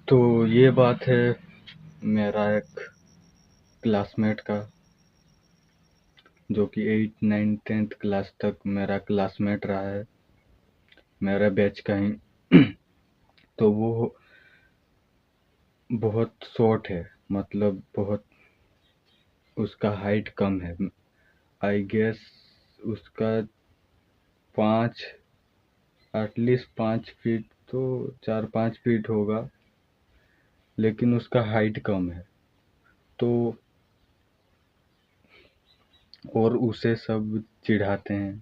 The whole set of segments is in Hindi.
तो ये बात है मेरा एक क्लासमेट का, जो कि 8, 9, 10th क्लास तक मेरा क्लासमेट रहा है, मेरा बैच का ही। तो वो बहुत शॉर्ट है, मतलब बहुत, उसका हाइट कम है। आई गेस उसका 5, एटलीस्ट 5 फीट तो 4-5 फीट होगा, लेकिन उसका हाइट कम है। तो और उसे सब चिढ़ाते हैं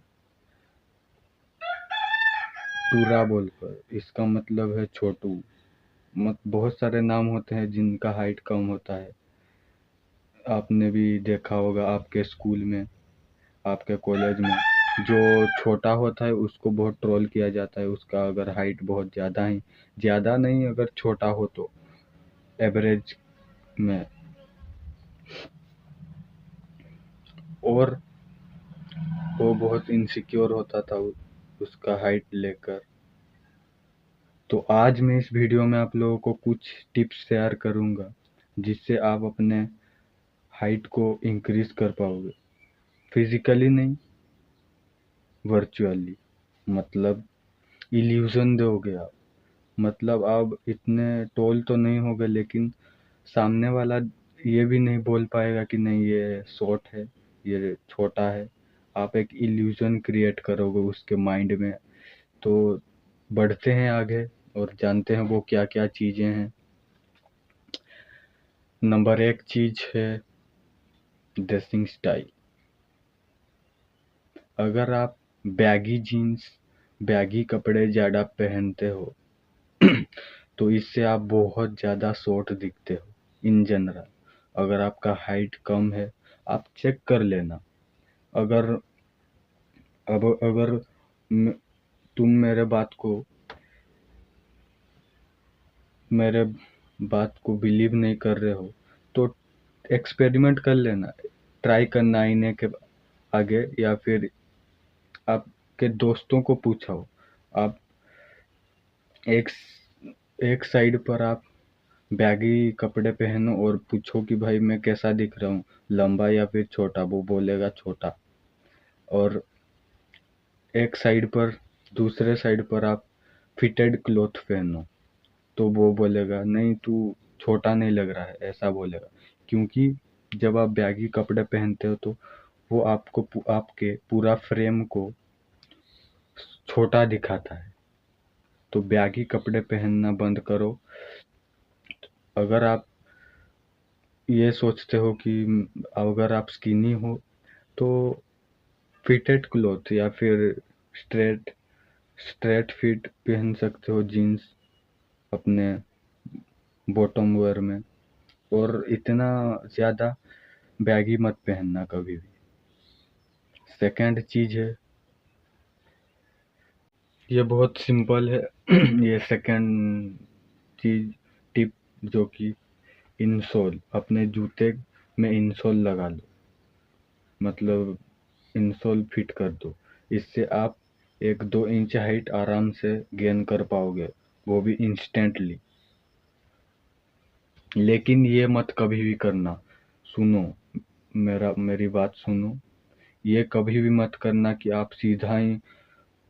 टूरा बोलकर, इसका मतलब है छोटू। बहुत सारे नाम होते हैं जिनका हाइट कम होता है। आपने भी देखा होगा आपके स्कूल में, आपके कॉलेज में, जो छोटा होता है उसको बहुत ट्रोल किया जाता है, उसका अगर हाइट बहुत ज़्यादा नहीं, अगर छोटा हो तो एवरेज में। और वो बहुत इनसिक्योर होता था उसका हाइट लेकर। तो आज मैं इस वीडियो में आप लोगों को कुछ टिप्स शेयर करूंगा, जिससे आप अपने हाइट को इंक्रीज कर पाओगे, फिजिकली नहीं, वर्चुअली। मतलब इल्यूजन दोगे आप, मतलब आप इतने टॉल तो नहीं होगे, लेकिन सामने वाला ये भी नहीं बोल पाएगा कि नहीं ये शॉर्ट है, ये छोटा है। आप एक इल्यूजन क्रिएट करोगे उसके माइंड में। तो बढ़ते हैं आगे और जानते हैं वो क्या क्या चीज़ें हैं। नंबर 1 चीज़ है ड्रेसिंग स्टाइल। अगर आप बैगी जीन्स, बैगी कपड़े ज़्यादा पहनते हो तो इससे आप बहुत ज़्यादा शॉर्ट दिखते हो इन जनरल। अगर आपका हाइट कम है, आप चेक कर लेना। अगर अब अगर म- तुम मेरे बात को बिलीव नहीं कर रहे हो, तो एक्सपेरिमेंट कर लेना। ट्राई करना आईने के आगे, या फिर आपके दोस्तों को पूछो। आप एक एक साइड पर आप बैगी कपड़े पहनो और पूछो कि भाई मैं कैसा दिख रहा हूँ, लंबा या फिर छोटा। वो बोलेगा छोटा। और एक साइड पर, दूसरे साइड पर आप फिटेड क्लॉथ पहनो, तो वो बोलेगा नहीं तू छोटा नहीं लग रहा है, ऐसा बोलेगा। क्योंकि जब आप बैगी कपड़े पहनते हो तो वो आपके पूरा फ्रेम को छोटा दिखाता है। तो बैगी कपड़े पहनना बंद करो। अगर आप ये सोचते हो कि अगर आप स्किनी हो, तो फिटेड क्लॉथ या फिर स्ट्रेट स्ट्रेट फिट पहन सकते हो जीन्स अपने बॉटम वेयर में। और इतना ज़्यादा बैगी मत पहनना कभी भी। सेकंड चीज़ है, ये बहुत सिंपल है ये सेकंड चीज़, टिप, जो कि इंसोल, अपने जूते में इंसोल लगा लो। मतलब इंसोल फिट कर दो। इससे आप 1-2 इंच हाइट आराम से गेन कर पाओगे, वो भी इंस्टेंटली। लेकिन ये मत कभी भी करना, सुनो, मेरी बात सुनो। ये कभी भी मत करना कि आप सीधा ही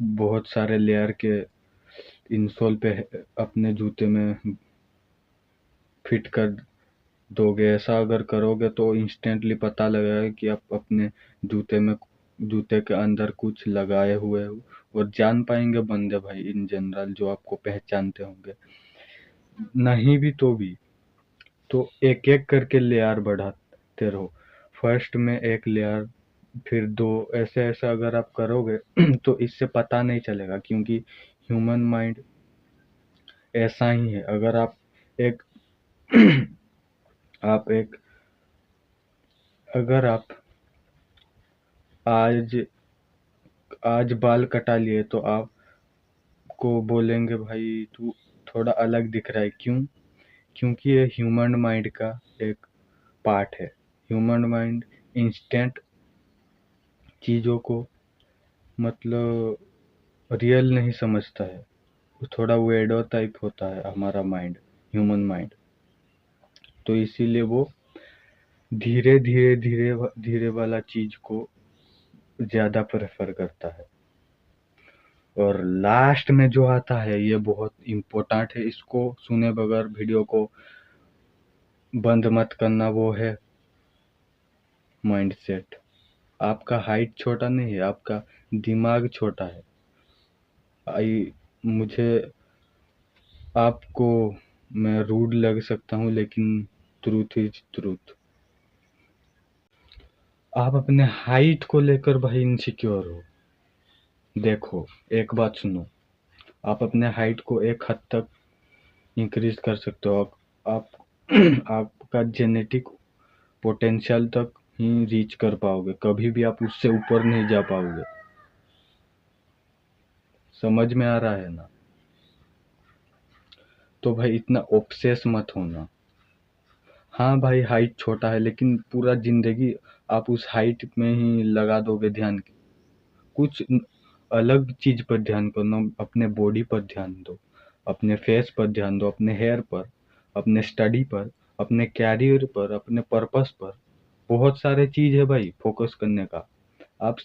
बहुत सारे लेयर के इंसोल पे अपने जूते में फिट कर दोगे। ऐसा अगर करोगे तो इंस्टेंटली पता लगेगा कि आप अपने जूते के अंदर कुछ लगाए हुए हो। और जान पाएंगे बंदे भाई इन जनरल, जो आपको पहचानते होंगे। नहीं भी तो एक एक करके लेयर बढ़ाते रहो। फर्स्ट में एक लेयर, फिर दो, ऐसे ऐसे अगर आप करोगे तो इससे पता नहीं चलेगा, क्योंकि ह्यूमन माइंड ऐसा ही है। अगर एक आप एक अगर आप आज आज बाल कटा लिए तो आपको बोलेंगे भाई तू थोड़ा अलग दिख रहा है, क्यों? क्योंकि ये ह्यूमन माइंड का एक पार्ट है। ह्यूमन माइंड इंस्टेंट चीज़ों को, मतलब रियल नहीं समझता है। वो थोड़ा वेडो टाइप होता है हमारा माइंड, ह्यूमन माइंड। तो इसीलिए वो धीरे धीरे धीरे धीरे वाला चीज को ज्यादा प्रेफर करता है। और लास्ट में जो आता है ये बहुत इम्पोर्टेंट है, इसको सुने बगैर वीडियो को बंद मत करना। वो है माइंडसेट। आपका हाइट छोटा नहीं है, आपका दिमाग छोटा है। मुझे आपको मैं रूड लग सकता हूँ, लेकिन ट्रूथ इज ट्रूथ। आप अपने हाइट को लेकर भाई इनसिक्योर हो। देखो, एक बात सुनो, आप अपने हाइट को एक हद तक इंक्रीज कर सकते हो। आप आपका जेनेटिक पोटेंशियल तक ही रीच कर पाओगे, कभी भी आप उससे ऊपर नहीं जा पाओगे। समझ में आ रहा है ना? तो भाई इतना ऑब्सेस मत होना। हाँ भाई, हाइट छोटा है, लेकिन पूरा जिंदगी आप उस हाइट में ही लगा दोगे ध्यान। कुछ अलग चीज पर ध्यान करना, अपने बॉडी पर ध्यान दो, अपने फेस पर ध्यान दो, अपने हेयर पर, अपने स्टडी पर, अपने कैरियर पर, अपने पर्पस पर। बहुत सारे चीज है भाई फोकस करने का। आप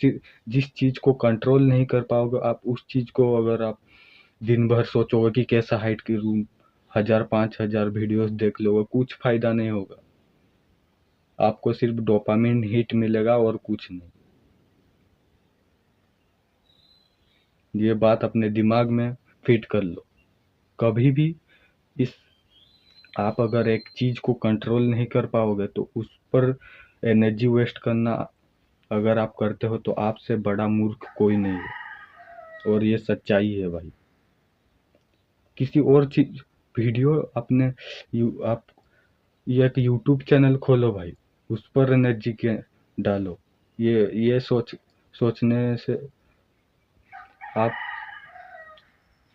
जिस चीज को कंट्रोल नहीं कर पाओगे, आप उस चीज को अगर आप दिन भर सोचोगे कि कैसा हाइट करूं, 1000 5000 वीडियोस देख लोगे, कुछ फायदा नहीं होगा। आपको सिर्फ डोपामिन हिट मिलेगा और कुछ नहीं। ये बात अपने दिमाग में फिट कर लो। कभी भी इस आप अगर एक चीज को कंट्रोल नहीं कर पाओगे तो उस पर एनर्जी वेस्ट करना अगर आप करते हो तो आपसे बड़ा मूर्ख कोई नहीं है। और ये सच्चाई है भाई। किसी और चीज वीडियो अपने आप ये एक यूट्यूब चैनल खोलो भाई, उस पर एनर्जी के डालो। ये सोचने से आप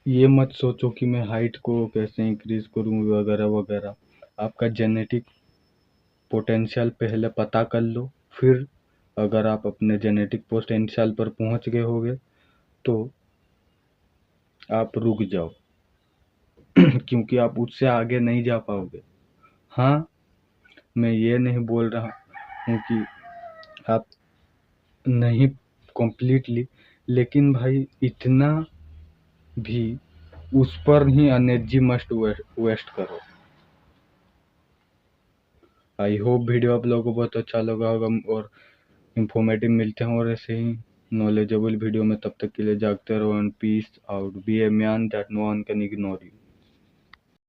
ये मत सोचो कि मैं हाइट को कैसे इंक्रीज करूं वगैरह वगैरह। आपका जेनेटिक पोटेंशियल पहले पता कर लो, फिर अगर आप अपने जेनेटिक पोटेंशियल पर पहुंच गए होगे तो आप रुक जाओ क्योंकि आप उससे आगे नहीं जा पाओगे। हाँ, मैं ये नहीं बोल रहा हूँ कि आप नहीं कंप्लीटली, लेकिन भाई इतना भी उस पर ही एनर्जी मस्ट वेस्ट करो। आई होप वीडियो आप लोगों को बहुत अच्छा लगा होगा और इंफॉर्मेटिव मिलते हैं और ऐसे ही नॉलेजेबल वीडियो में। तब तक के लिए जागते रहो and peace out. Be a man that no one can ignore you.